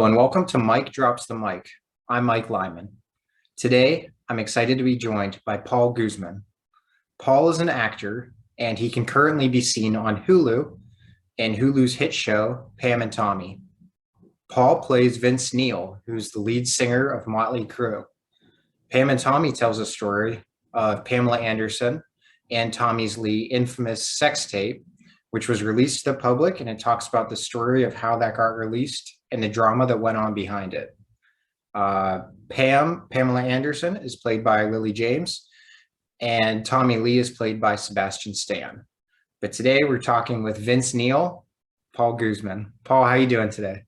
Hello and welcome to Mike Drops the Mic. I'm Mike Lyman. Today, I'm excited to be joined by Paul Guzman. Paul is an actor and he can currently be seen on Hulu in Hulu's hit show, Pam and Tommy. Paul plays Vince Neil, who's the lead singer of Mötley Crüe. Pam and Tommy tells a story of Pamela Anderson and Tommy's Lee infamous sex tape, which was released to the public, and it talks about the story of how that got released and the drama that went on behind it. Pamela Anderson is played by Lily James, and Tommy Lee is played by Sebastian Stan. But today we're talking with Vince Neil, Paul Guzman. Paul, how you doing today?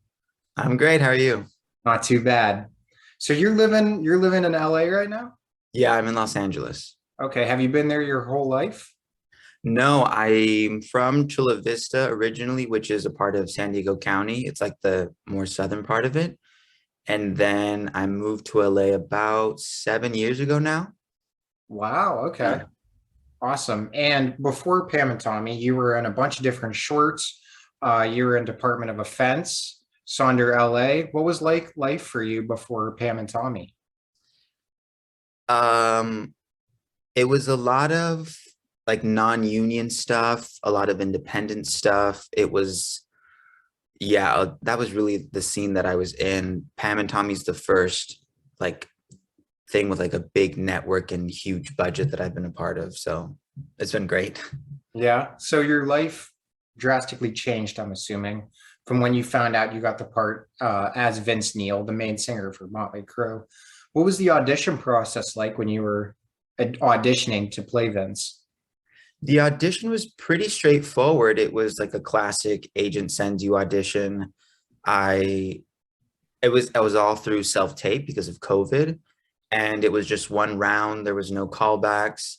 I'm great. How are you? Not too bad. So you're living in LA right now? Yeah, I'm in Los Angeles. Okay. Have you been there your whole life? No, I'm from Chula Vista originally, which is a part of San Diego County. It's like the more southern part of it. And then I moved to LA about 7 years ago now. Wow. Okay. Yeah. Awesome. And before Pam and Tommy, you were in a bunch of different shorts. You were in Department of Offense, Sonder LA. What was like life for you before Pam and Tommy? Um, it was a lot of like non-union stuff, a lot of independent stuff. That was really the scene that I was in. Pam and Tommy's the first like thing with like a big network and huge budget that I've been a part of. So it's been great. Yeah. So your life drastically changed, I'm assuming, from when you found out you got the part as Vince Neil, the main singer for Mötley Crüe. What was the audition process like when you were auditioning to play Vince? The audition was pretty straightforward. It was like a classic agent sends you audition. I I was all through self-tape because of COVID, and it was just one round. There was no callbacks.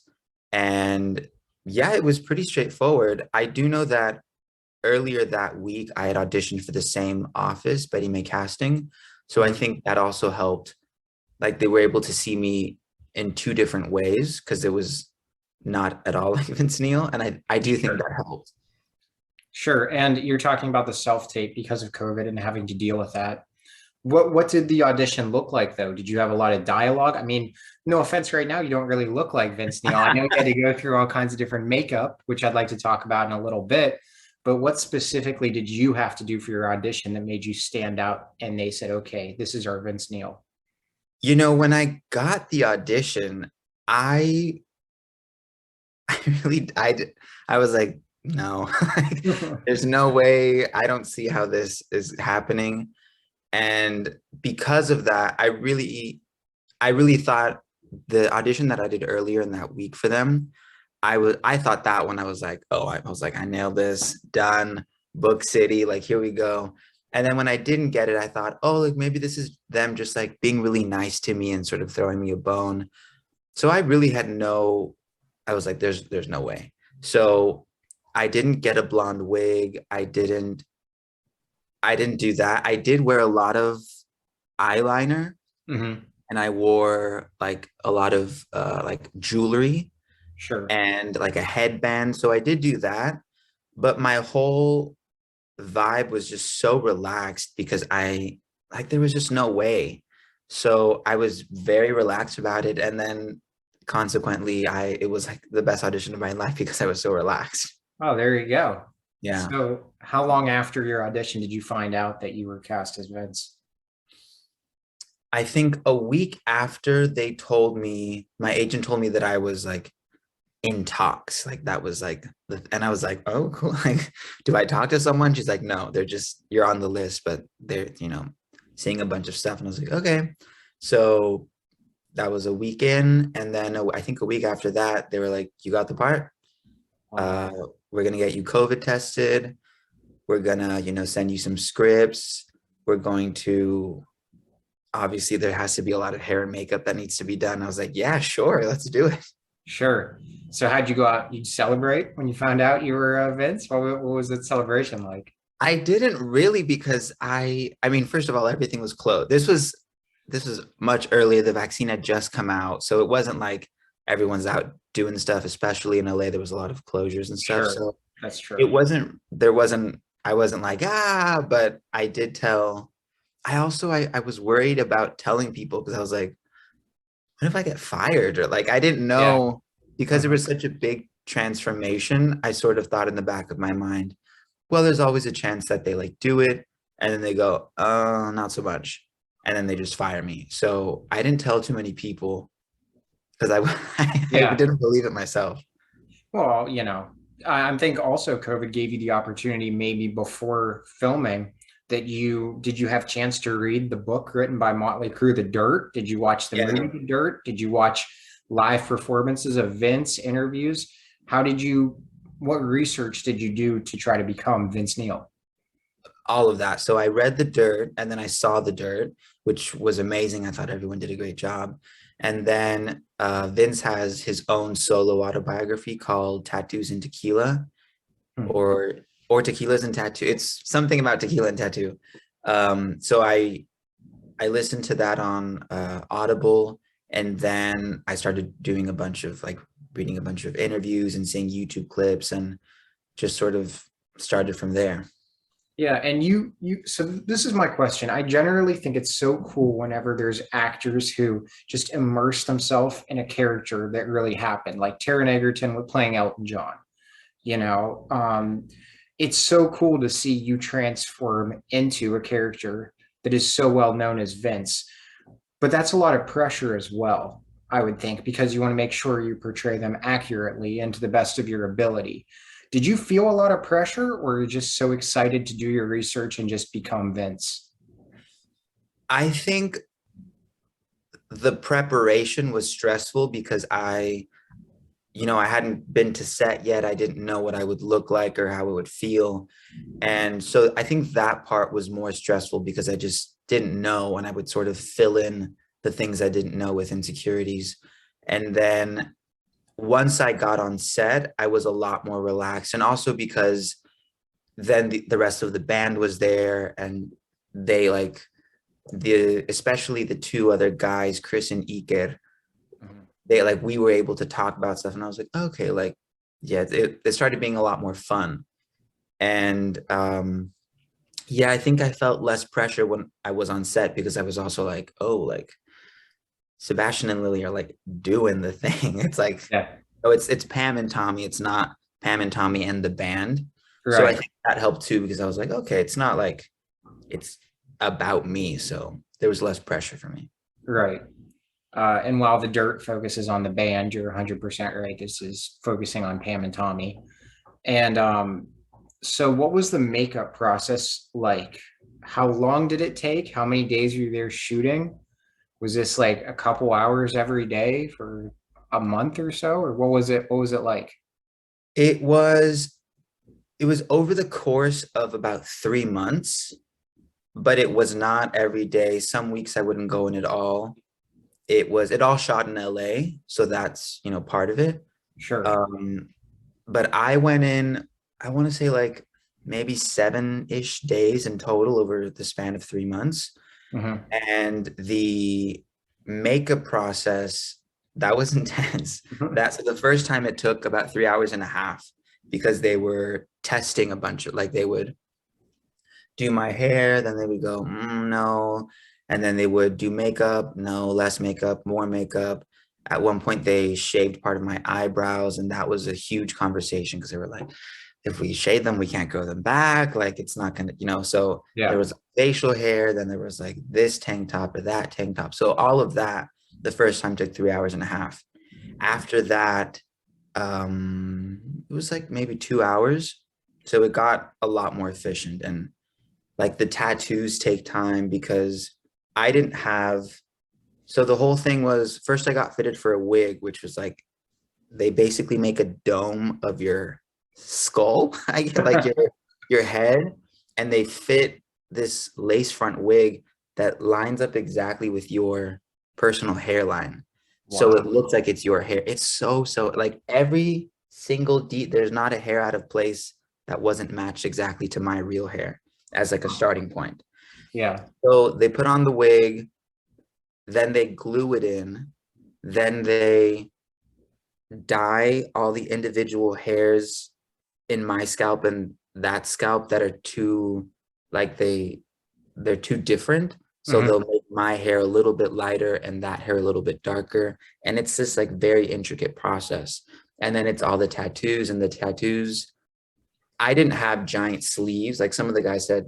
And yeah, it was pretty straightforward. I do know that earlier that week I had auditioned for the same office, Betty May Casting. So I think that also helped. Like they were able to see me in two different ways because it was not at all like Vince Neil. And I do think Sure. that helped. Sure. And you're talking about the self-tape because of COVID and having to deal with that. What did the audition look like though? Did you have a lot of dialogue? I mean, no offense right now, you don't really look like Vince Neil. I know you had to go through all kinds of different makeup, which I'd like to talk about in a little bit. But what specifically did you have to do for your audition that made you stand out and they said, okay, this is our Vince Neil? When I got the audition, I I really I was like, no, like, there's no way. I don't see how this is happening. And because of that, I really thought the audition that I did earlier in that week for them, I thought that when I was like, oh, I was like, I nailed this, done, book city, like here we go. And then when I didn't get it, I thought, oh, like maybe this is them just like being really nice to me and sort of throwing me a bone. So I really had no, I was like, there's no way. So I didn't get a blonde wig. I didn't do that. I did wear a lot of eyeliner, Hmm. and I wore like a lot of like jewelry Sure. and like a headband. So I did do that, but my whole vibe was just so relaxed because I like there was just no way. So I was very relaxed about it, and then consequently I it was like the best audition of my life because I was so relaxed. Oh, there you go. Yeah. So how long after your audition did you find out that you were cast as Vince? I think a week after they told me, my agent told me that I was like in talks. Like that was like, and I was like, oh, cool. Like, do I talk to someone? She's like, no, they're just, you're on the list, but they're, seeing a bunch of stuff. And I was like, okay. So that was a weekend. And then I think a week after that, they were like, you got the part. Wow. Uh, we're going to get you COVID tested. We're going to, send you some scripts. We're going to, obviously there has to be a lot of hair and makeup that needs to be done. I was like, yeah, sure, let's do it. Sure. So how'd you go out? You'd celebrate when you found out you were Vince? What was the celebration like? I didn't really because I mean, first of all, everything was closed. This was much earlier. The vaccine had just come out. So it wasn't like everyone's out doing stuff, especially in LA. There was a lot of closures and stuff. Sure. So That's it true. wasn't, there wasn't, I wasn't like, but I did tell I was worried about telling people because I was like, what if I get fired? Or like, I didn't Yeah. know because it Mhm. was such a big transformation. I sort of thought in the back of my mind, well, there's always a chance that they like do it and then they go, not so much. And then they just fire me. So I didn't tell too many people because I Yeah. didn't believe it myself. Well, I think also COVID gave you the opportunity maybe before filming that did you have chance to read the book written by Motley Crue, The Dirt? Did you watch the Yeah. movie The Dirt? Did you watch live performances of Vince interviews? How did you what research did you do to try to become Vince Neil? All of that. So I read The Dirt and then I saw The Dirt, which was amazing. I thought everyone did a great job. And then Vince has his own solo autobiography called Tattoos and Tequila, Hmm. or Tequilas and Tattoo. It's something about tequila and tattoo. So I listened to that on Audible, and then I started doing a bunch of like reading a bunch of interviews and seeing YouTube clips, and just sort of started from there. Yeah, and so this is my question. I generally think it's so cool whenever there's actors who just immerse themselves in a character that really happened, like Taron Egerton with playing Elton John. You know, it's so cool to see you transform into a character that is so well known as Vince. But that's a lot of pressure as well, I would think, because you want to make sure you portray them accurately and to the best of your ability. Did you feel a lot of pressure, or are you just so excited to do your research and just become Vince? I think the preparation was stressful because I hadn't been to set yet. I didn't know what I would look like or how it would feel. And so I think that part was more stressful because I just didn't know, and I would sort of fill in the things I didn't know with insecurities. And then once I got on set, I was a lot more relaxed. And also because then the rest of the band was there, and they like especially the two other guys, Chris and Iker, Mhm. they like we were able to talk about stuff, and I was like, okay, like yeah, it started being a lot more fun. And yeah, I think I felt less pressure when I was on set because I was also like, oh, like Sebastian and Lily are like doing the thing. It's like, Yeah, oh, it's Pam and Tommy. It's not Pam and Tommy and the band. So I right, think that helped too because I was like, okay, it's not like it's about me. So there was less pressure for me. right. And while the dirt focuses on the band, you're 100% right. This is focusing on Pam and Tommy. And so, what was the makeup process like? How long did it take? How many days were you there shooting? Was this like a couple hours every day for a month or so, or what was it? What was it like? It was it was over the course of about 3 months, but it was not every day. Some weeks I wouldn't go in at all. It all shot in LA, so that's part of it. Sure. Um, but I went in, I want to say like maybe 7-ish days in total over the span of 3 months. Hmm. And the makeup process, that was intense. That's the first time it took about 3 hours and a half because they were testing a bunch of like they would do my hair, then they would go, no. And then they would do makeup, no, less makeup, more makeup. At one point, they shaved part of my eyebrows, and that was a huge conversation because they were like, if we shave them, we can't grow them back. Like, it's not going to. So there Yeah. was facial hair, then there was like this tank top or that tank top. So all of that, the first time took 3 hours and a half. After that, it was like maybe 2 hours. So it got a lot more efficient. And like the tattoos take time because I didn't have, so the whole thing was first I got fitted for a wig, which was like they basically make a dome of your skull. I get like your head, and they fit this lace front wig that lines up exactly with your personal hairline. So it Wow. looks like it's your hair. It's so like every single there's not a hair out of place that wasn't matched exactly to my real hair as like a starting point. Yeah. So they put on the wig, then they glue it in, then they dye all the individual hairs in my scalp and that scalp that are too like they're too different. So Mhm. they'll make my hair a little bit lighter and that hair a little bit darker. And it's this like very intricate process. And then it's all the tattoos, and the tattoos. I didn't have giant sleeves. Like some of the guys said,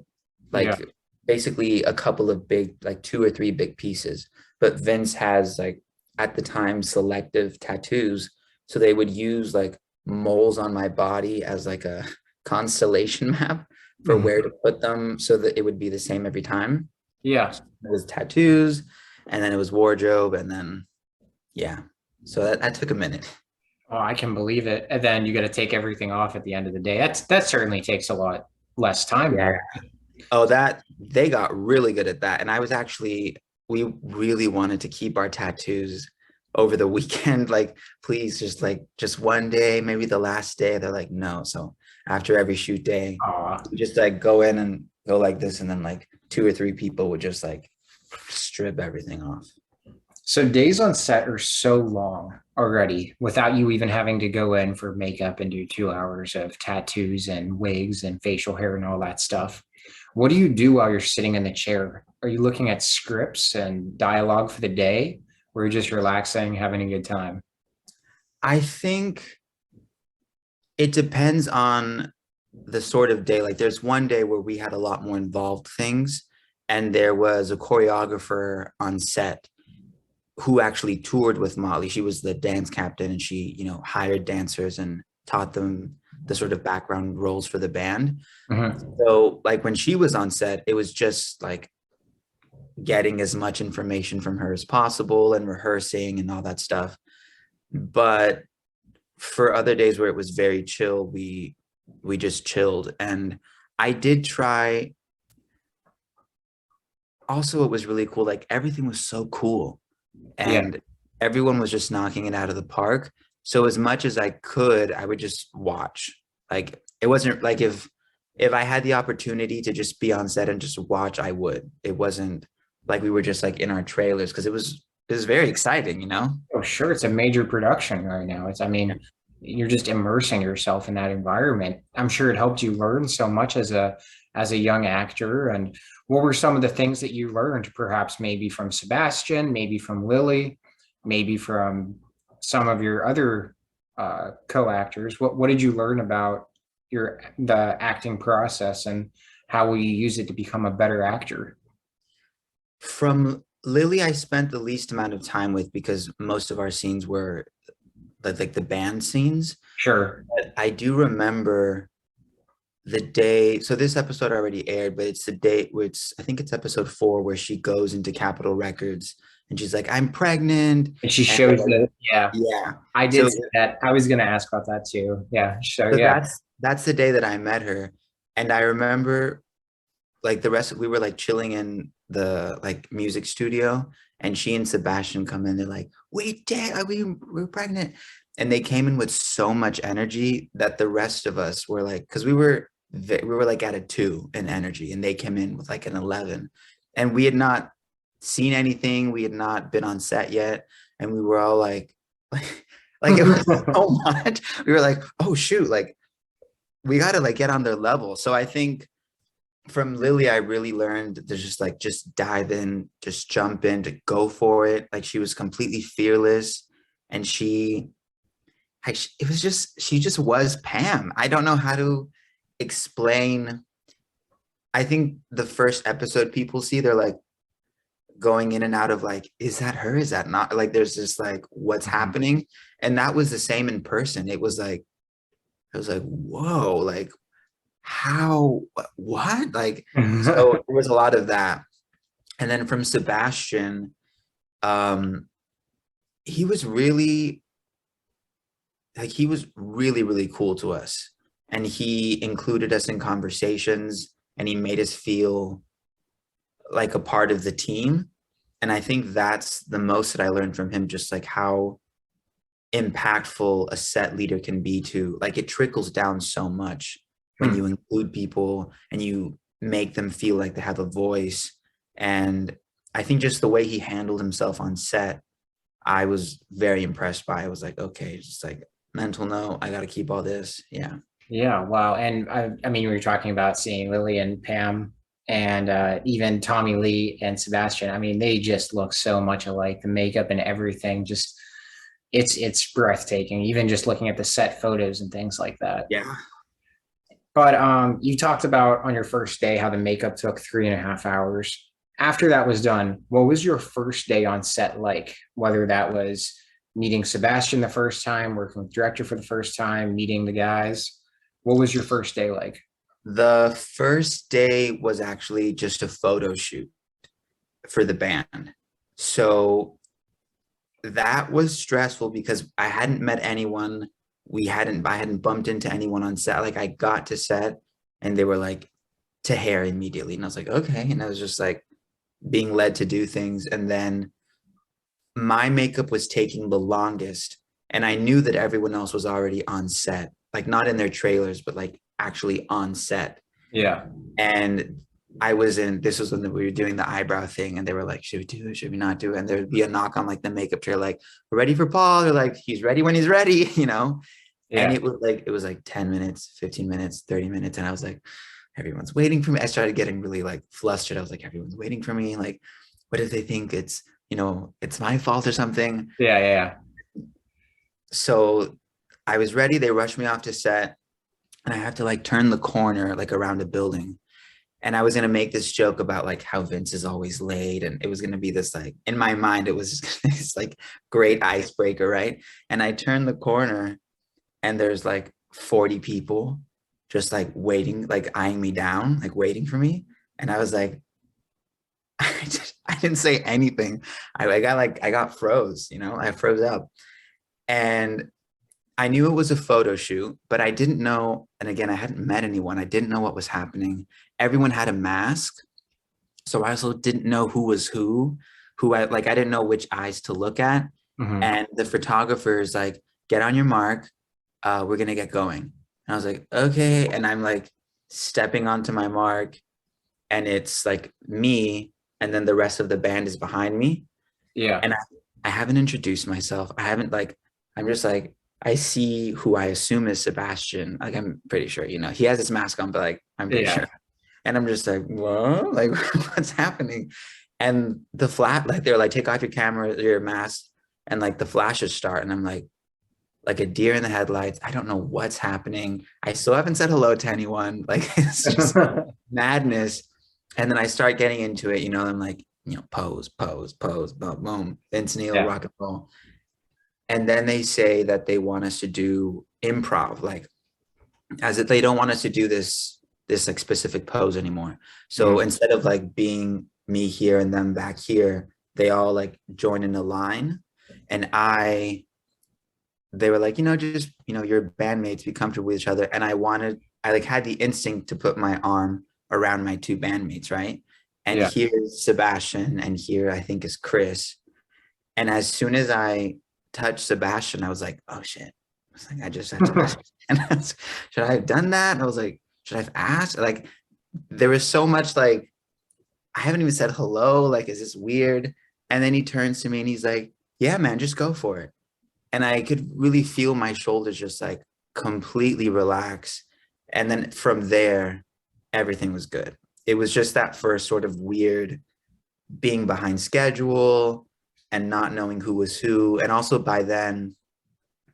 Yeah. like basically a couple of big, like two or three big pieces. But Vince has like at the time selective tattoos. So they would use like moles on my body as like a constellation map for Mhm. where to put them so that it would be the same every time. Yeah. It was tattoos, and then it was wardrobe, and then yeah. So that took a minute. Oh, I can believe it. And then you got to take everything off at the end of the day. That certainly takes a lot less time Yeah. though. Oh, that they got really good at that. And I was actually, we really wanted to keep our tattoos over the weekend. Like, please, just one day, maybe the last day. They're like, no. So after every shoot day, Aw. we just like go in and go like this, and then like two or three people would just like strip everything off. So days on set are so long already without you even having to go in for makeup and do 2 hours of tattoos and wigs and facial hair and all that stuff. What do you do while you're sitting in the chair? Are you looking at scripts and dialogue for the day, or are you just relaxing, having a good time? I think it depends on the sort of day. Like there's one day where we had a lot more involved things, and there was a choreographer on set who actually toured with Motley. She was the dance captain, and she, hired dancers and taught them the sort of background roles for the band. Mhm. So like when she was on set, it was just like getting as much information from her as possible and rehearsing and all that stuff. But for other days where it was very chill, we just chilled. And I did try. Also, it was really cool. Like everything was so cool, Yeah. and everyone was just knocking it out of the park. So as much as I could, I would just watch. Like it wasn't like if I had the opportunity to just be on set and just watch, I would. It wasn't like we were just like in our trailers, because it was very exciting. Oh, sure. It's a major production right now. I mean, you're just immersing yourself in that environment. I'm sure it helped you learn so much as a young actor. And what were some of the things that you learned, perhaps maybe from Sebastian, maybe from Lily, maybe from some of your other co-actors? What did you learn about the acting process, and how will you use it to become a better actor? From Lily, I spent the least amount of time with because most of our scenes were like the band scenes. Sure. But I do remember the day. So this episode already aired, but it's the day where I think it's episode 4 where she goes into Capitol Records and she's like, I'm pregnant. And she And shows the, yeah. yeah. I So did see that. I was going to ask about that too. Yeah. So so yeah. that's the day that I met her. And I remember like the rest, we were like chilling in the like music studio, and she and Sebastian come in. They're like, we did, we're pregnant. And they came in with so much energy that the rest of us were like, because we were like at a 2 in energy, and they came in with like an 11. And we had not seen anything. We had not been on set yet. And we were all like it was so much. We were like, oh shoot, like we gotta like get on their level. So I think from Lily, I really learned to just dive in, just jump in, to go for it. Like she was completely fearless, and it was just she just was Pam. I don't know how to explain. I think the first episode people see, they're like going in and out of like, is that her? Is that not? Like there's just like what's Mhm. happening. And that was the same in person. It was like, whoa, like how, what? Like, so there was a lot of that. And then from Sebastian, um, he was really really cool to us. And he included us in conversations, and he made us feel like a part of the team. And I think that's the most that I learned from him, just like how impactful a set leader can be, to like it trickles down so much when Hmm. you include people and you make them feel like they have a voice. And I think just the way he handled himself on set, I was very impressed by. I was like, okay, just like mental note, I got to keep all this. Yeah. Yeah, wow. And I mean, we were talking about seeing Lily and Pam and even Tommy Lee and Sebastian. I mean, they just look so much alike. The makeup and everything, just it's breathtaking. Even just looking at the set photos and things like that. Yeah. But you talked about on your first day how the makeup took 3.5 hours. After that was done, what was your first day on set like? Whether that was meeting Sebastian the first time, working with the director for the first time, meeting the guys. What was your first day like? The first day was actually just a photo shoot for the band. So that was stressful because I hadn't met anyone. I hadn't bumped into anyone on set. Like I got to set and they were like to hair immediately. And I was like, okay. And I was just like being led to do things. And then my makeup was taking the longest. And I knew that everyone else was already on set, like not in their trailers, but like actually on set. Yeah. And this was when we were doing the eyebrow thing and they were like, should we do it? Should we not do it? And there would be a knock on like the makeup trailer, like, we're ready for Paul. They're like, he's ready when he's ready, you know? Yeah. And it was like 10 minutes, 15 minutes, 30 minutes. And I was like, everyone's waiting for me. I started getting really like flustered. I was like, everyone's waiting for me. Like, what if they think it's, it's my fault or something? Yeah. So I was ready. They rushed me off to set and I have to like turn the corner, like around a building. And I was going to make this joke about like how Vince is always late. And it was going to be this like, in my mind, it was this like great icebreaker, right? And I turned the corner and there's like 40 people just like waiting, like eyeing me down, like waiting for me. And I was like, I didn't say anything. I got froze, I froze up. And I knew it was a photo shoot, but I didn't know. And again, I hadn't met anyone. I didn't know what was happening. Everyone had a mask. So I also didn't know who was who I didn't know which eyes to look at. Mm-hmm. And the photographer's like, get on your mark. We're going to get going. And I was like, okay. And I'm like stepping onto my mark and it's like me. And then the rest of the band is behind me. Yeah. And I haven't introduced myself. I'm just like, I see who I assume is Sebastian. Like, I'm pretty sure, he has his mask on, but like, I'm pretty sure. And I'm just like, what? Like, what's happening? And they're like, take off your camera, your mask. And like the flashes start. And I'm like a deer in the headlights. I don't know what's happening. I still haven't said hello to anyone. Like, it's just madness. And then I start getting into it, I'm like, pose, boom, boom, Vince Neil, rock and roll. And then they say that they want us to do improv, like as if they don't want us to do this like specific pose anymore. So instead of like being me here and them back here, they all like join in a line. And they were like, just, your bandmates, be comfortable with each other. And I like had the instinct to put my arm around my two bandmates, right? And here's Sebastian, and here I think is Chris. And as soon as I touched Sebastian, I was like, oh shit. I was like, I just had Sebastian. And should I have done that? And I was like, should I have asked? Like, there was so much like, I haven't even said hello. Like, is this weird? And then he turns to me and he's like, yeah, man, just go for it. And I could really feel my shoulders just like completely relax. And then from there, everything was good. It was just that first sort of weird being behind schedule and not knowing who was who. And also by then,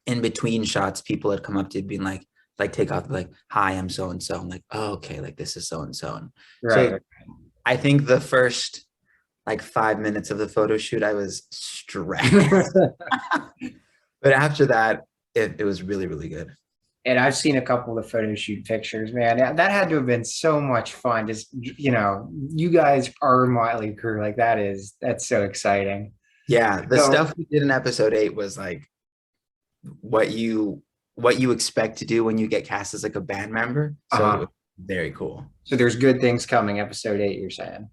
in between shots, people had come up to being like take off, like, hi, I'm so-and-so. I'm like, oh, okay, like this is so-and-so. Right. So I think the first like 5 minutes of the photo shoot, I was stressed. But after that, it was really, really good. And I've seen a couple of the photo shoot pictures, man. That had to have been so much fun. Just, you guys are Mötley Crüe. Like that's so exciting. Yeah. The stuff we did in episode 8 was like what you expect to do when you get cast as like a band member. So it was very cool. So there's good things coming, episode 8, you're saying?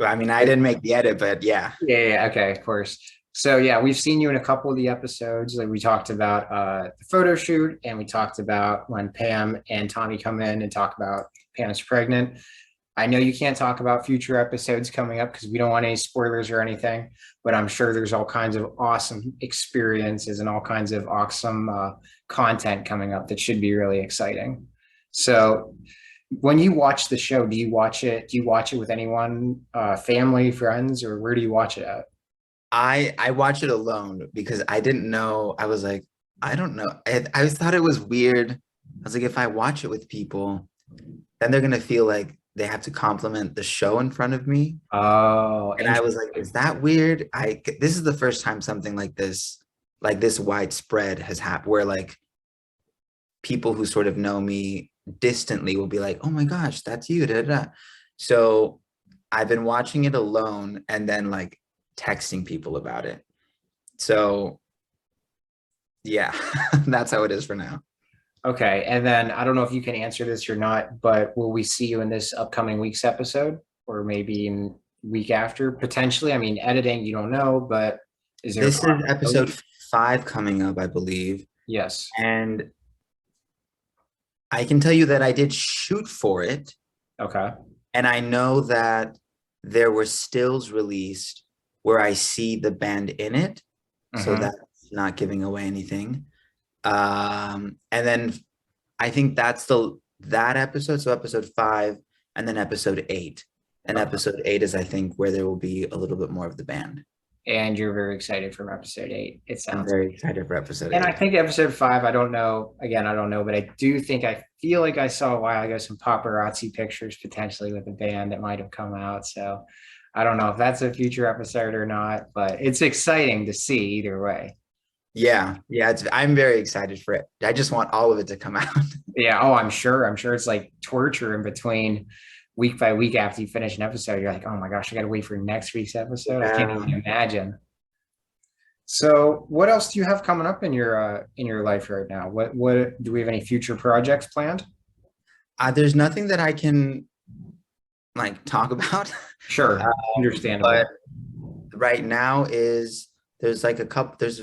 I mean, I didn't make the edit, but yeah. Yeah. Okay. Of course. So yeah, we've seen you in a couple of the episodes. Like we talked about the photo shoot, and we talked about when Pam and Tommy come in and talk about Pam is pregnant. I know you can't talk about future episodes coming up because we don't want any spoilers or anything, but I'm sure there's all kinds of awesome experiences and all kinds of awesome content coming up that should be really exciting. So When you watch the show, do you watch it with anyone, family, friends, or where do you watch it at? I watch it alone because I didn't know. I was like, I don't know. I thought it was weird. I was like, if I watch it with people, then they're gonna feel like they have to compliment the show in front of me. Oh, And I was like, is that weird? This is the first time something like this widespread has happened, where like people who sort of know me distantly will be like, oh my gosh, that's you. Da, da, da. So I've been watching it alone and then like texting people about it. So yeah, that's how it is for now. okay. And then I don't know if you can answer this or not, but will we see you in this upcoming week's episode or maybe in week after? Potentially. I mean, editing, you don't know, but is there a This is episode possibility? 5 coming up, I believe. Yes. And I can tell you that I did shoot for it. Okay. And I know that there were stills released where I see the band in it. So Hmm. that's not giving away anything. And then I think that's that episode. So episode 5 and then episode 8. And Okay. episode 8 is, I think, where there will be a little bit more of the band. And you're very excited for episode 8. It I'm sounds. very excited for episode And I 8. think episode 5, I don't know. Again, I don't know, but I do think I feel like I saw a while ago some paparazzi pictures potentially with a band that might have come out. So I don't know if that's a future episode or not, but it's exciting to see either way. Yeah, yeah, I'm very excited for it. I just want all of it to come out. Yeah. Oh, I'm sure. I'm sure it's like torture in between week by week after you finish an episode. You're like, oh my gosh, I got to wait for next week's episode. I can't Yeah. even imagine. So, what else do you have coming up in your life right now? What do we have any future projects planned? There's nothing that I can like talk about. Sure, But understandable. right now is there's like a couple there's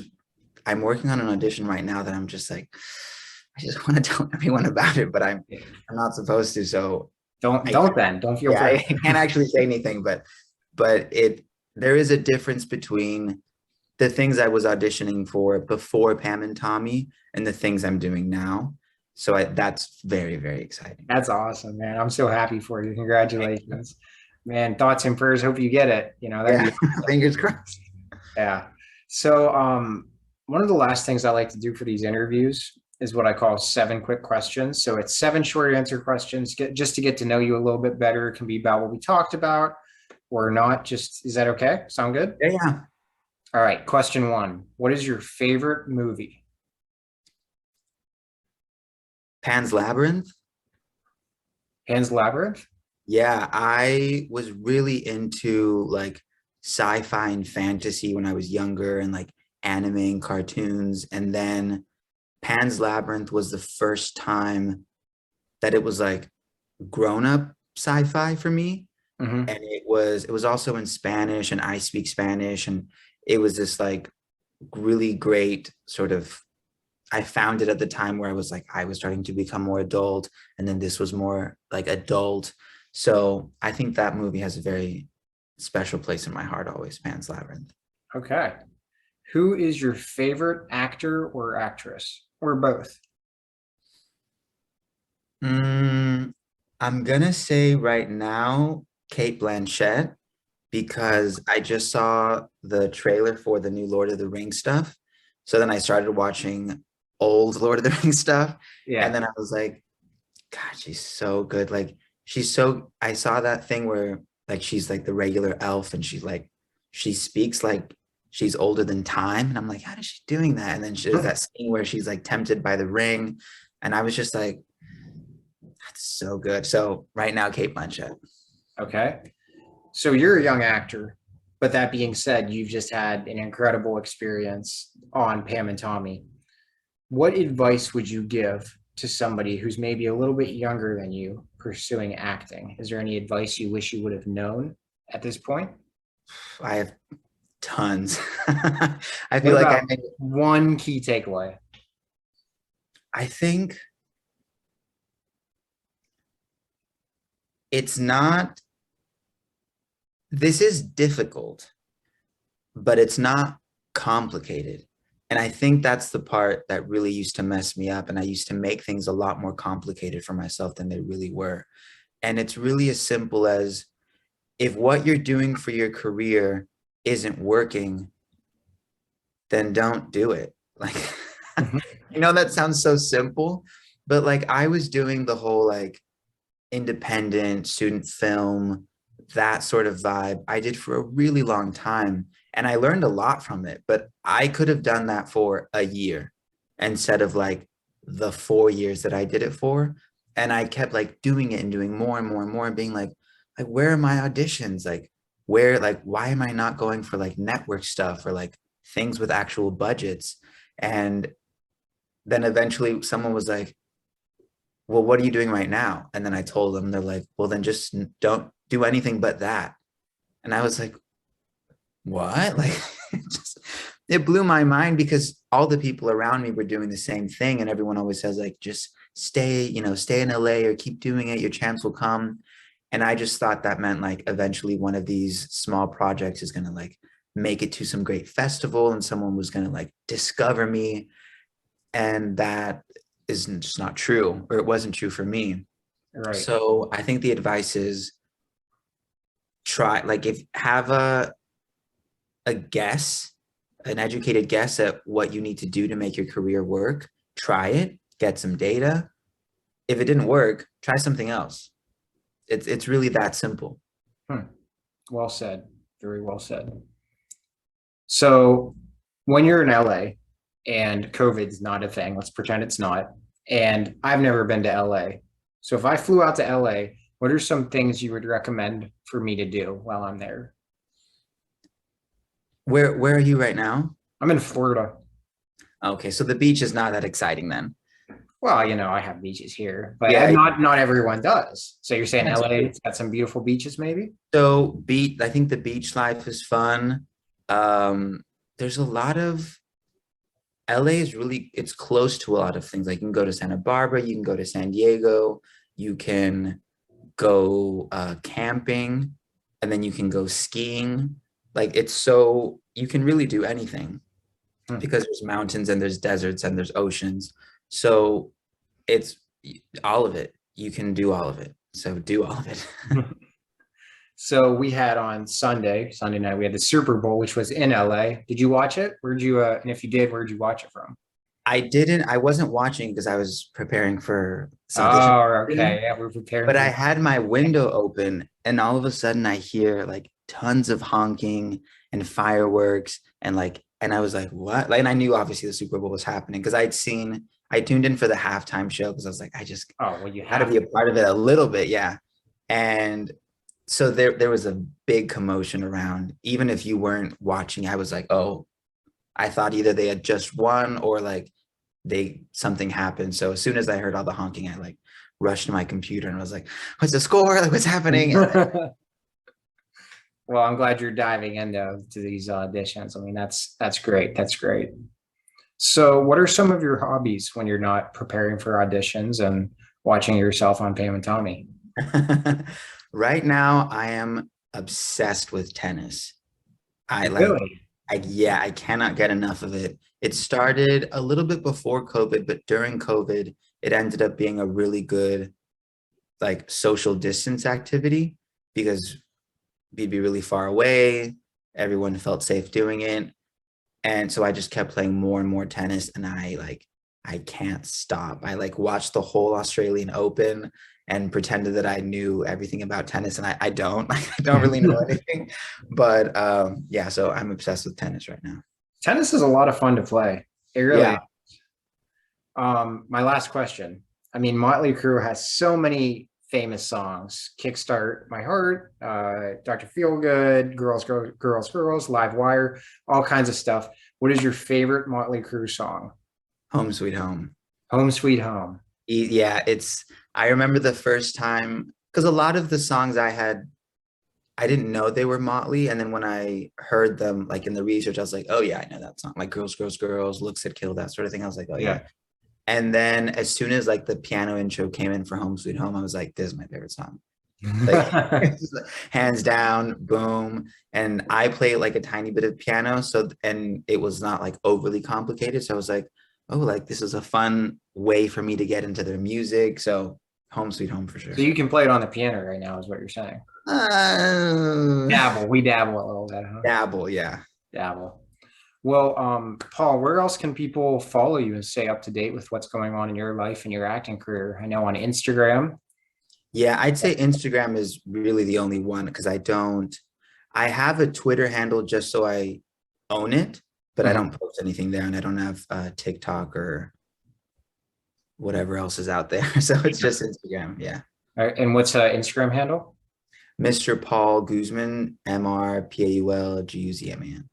I'm working on an audition right now that I'm just like I just want to tell everyone about it, but I'm not supposed to. So I Don't feel yeah, I free. can't actually say anything, but it there is a difference between the things I was auditioning for before Pam and Tommy and the things I'm doing now. So that's very, very exciting. That's awesome, man. I'm so happy for you. Congratulations, man. Thoughts and prayers. Hope you get it. That'd Yeah, be fingers crossed. yeah. So, one of the last things I like to do for these interviews is what I call 7 quick questions. So it's 7 short answer questions, just to get to know you a little bit better. It can be about what we talked about or not. Just is that okay? Sound good? Yeah, yeah. All right. Question 1. What is your favorite movie? Pan's Labyrinth. Pan's Labyrinth? Yeah, I was really into like sci-fi and fantasy when I was younger and like anime and cartoons. And then Pan's Labyrinth was the first time that it was like grown-up sci-fi for me. Hmm. And it was also in Spanish and I speak Spanish. And it was this like really great sort of I found it at the time where I was starting to become more adult, and then this was more like adult. So I think that movie has a very special place in my heart always, Pan's Labyrinth. Okay. Who is your favorite actor or actress or both? Mm, I'm gonna say right now, Kate Blanchett, because I just saw the trailer for the new Lord of the Rings stuff. So then I started watching old Lord of the Rings stuff. And Yeah. then I was like, God, she's so good. Like I saw that thing where like she's like the regular elf and she speaks like she's older than time. And I'm like, how is she doing that? And then there's that scene where she's like tempted by the ring. And I was just like, that's so good. So right now, Kate Blanchett. Okay. So you're a young actor, but that being said, you've just had an incredible experience on Pam and Tommy. What advice would you give to somebody who's maybe a little bit younger than you pursuing acting? Is there any advice you wish you would have known at this point? I have tons. I What feel like about one key takeaway? I think it's not, this is difficult, but it's not complicated. And I think that's the part that really used to mess me up. And I used to make things a lot more complicated for myself than they really were. And it's really as simple as, if what you're doing for your career isn't working, then don't do it. Like, that sounds so simple, but like I was doing the whole like independent student film, that sort of vibe. I did for a really long time and I learned a lot from it, but I could have done that for a year instead of like the 4 years that I did it for. And I kept like doing it and doing more and more and more and being like, where are my auditions? Why am I not going for like network stuff or like things with actual budgets? And then eventually someone was like, well, what are you doing right now? And then I told them, they're like, well, then just don't do anything but that. And I was like, what? Like, it blew my mind because all the people around me were doing the same thing. And everyone always says like, just stay in LA or keep doing it. Your chance will come. And I just thought that meant like eventually one of these small projects is going to like make it to some great festival and someone was going to like discover me. And that is just not true, or it wasn't true for me. Right. So I think the advice is have an educated guess at what you need to do to make your career work. Try it, get some data. If it didn't work, try something else. It's really that simple. Well said. Very well said. So when you're in LA and COVID's not a thing, let's pretend it's not, and I've never been to LA. So if I flew out to LA, what are some things you would recommend for me to do while I'm there? Where are you right now? I'm in Florida. Okay, so the beach is not that exciting then. Well, I have beaches here, but yeah, not everyone does. So you're saying LA's got some beautiful beaches, maybe? So I think the beach life is fun. There's a lot of, LA is really, it's close to a lot of things. Like you can go to Santa Barbara, you can go to San Diego, you can go camping, and then you can go skiing. Like you can really do anything because there's mountains and there's deserts and there's oceans. So it's all of it. You can do all of it. So do all of it. So we had on Sunday night, we had the Super Bowl, which was in LA. Did you watch it? And if you did, where'd you watch it from? I wasn't watching because I was preparing for Audition. Oh, okay. Yeah, we're preparing. But I had my window open and all of a sudden I hear like tons of honking and fireworks and I was like, what? Like, and I knew obviously the Super Bowl was happening because I tuned in for the halftime show because I was like, you had to be a part of it a little bit. Yeah. And so there was a big commotion around. Even if you weren't watching, I was like, oh, I thought either they had just won or like something happened. So as soon as I heard all the honking, I like rushed to my computer and I was like, what's the score? Like, what's happening? Well, I'm glad you're diving into these auditions. I mean, that's great. That's great. So what are some of your hobbies when you're not preparing for auditions and watching yourself on Pam and Tommy? Right now, I am obsessed with tennis. Really? I cannot get enough of it. It started a little bit before COVID, but during COVID, it ended up being a really good like social distance activity because we'd be really far away. Everyone felt safe doing it. And so I just kept playing more and more tennis and I can't stop. I like watched the whole Australian Open and pretended that I knew everything about tennis and I don't really know anything, but yeah, so I'm obsessed with tennis right now. Tennis is a lot of fun to play. It really is. My last question. I mean, Mötley Crüe has so many famous songs: Kickstart My Heart, Dr. Feelgood, Girls, Live Wire, all kinds of stuff. What is your favorite Mötley Crüe song? Home Sweet Home. Home Sweet Home. Yeah, I remember the first time, because a lot of the songs I didn't know they were Motley. And then when I heard them like in the research, I was like, oh yeah, I know that song. Like Girls, Looks That Kill, that sort of thing. I was like, oh yeah. And then as soon as like the piano intro came in for Home Sweet Home, I was like, this is my favorite song. Like hands down, boom. And I play like a tiny bit of piano. So, and it was not like overly complicated. So I was like, oh, like this is a fun way for me to get into their music. So home sweet home for sure. So you can play it on the piano right now, is what you're saying. Uh, Dabble. We dabble a little bit, huh? dabble, yeah. Dabble. Well, Paul, where else can people follow you and stay up to date with what's going on in your life and your acting career? I know on Instagram. Yeah, I'd say Instagram is really the only one because I have a Twitter handle just so I own it, but I Mhm. don't post anything there and I don't have TikTok or whatever else is out there. So it's just Instagram. Yeah. All right, and what's Instagram handle? Mr. Paul Guzman, MrPaulGuzman.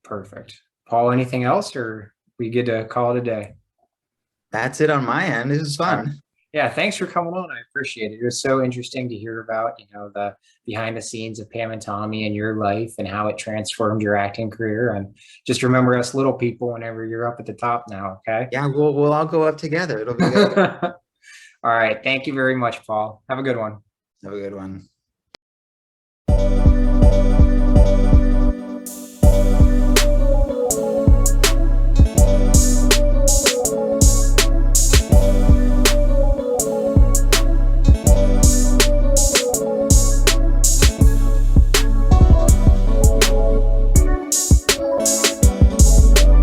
Perfect. Paul, anything else, or we good to call it a day? That's it on my end. This is All right. fun. Yeah, thanks for coming on. I appreciate it. It was so interesting to hear about, the behind the scenes of Pam and Tommy and your life and how it transformed your acting career. And just remember us little people whenever you're up at the top now, okay? Yeah, we'll all go up together. It'll be good. All right. Thank you very much, Paul. Have a good one. Have a good one.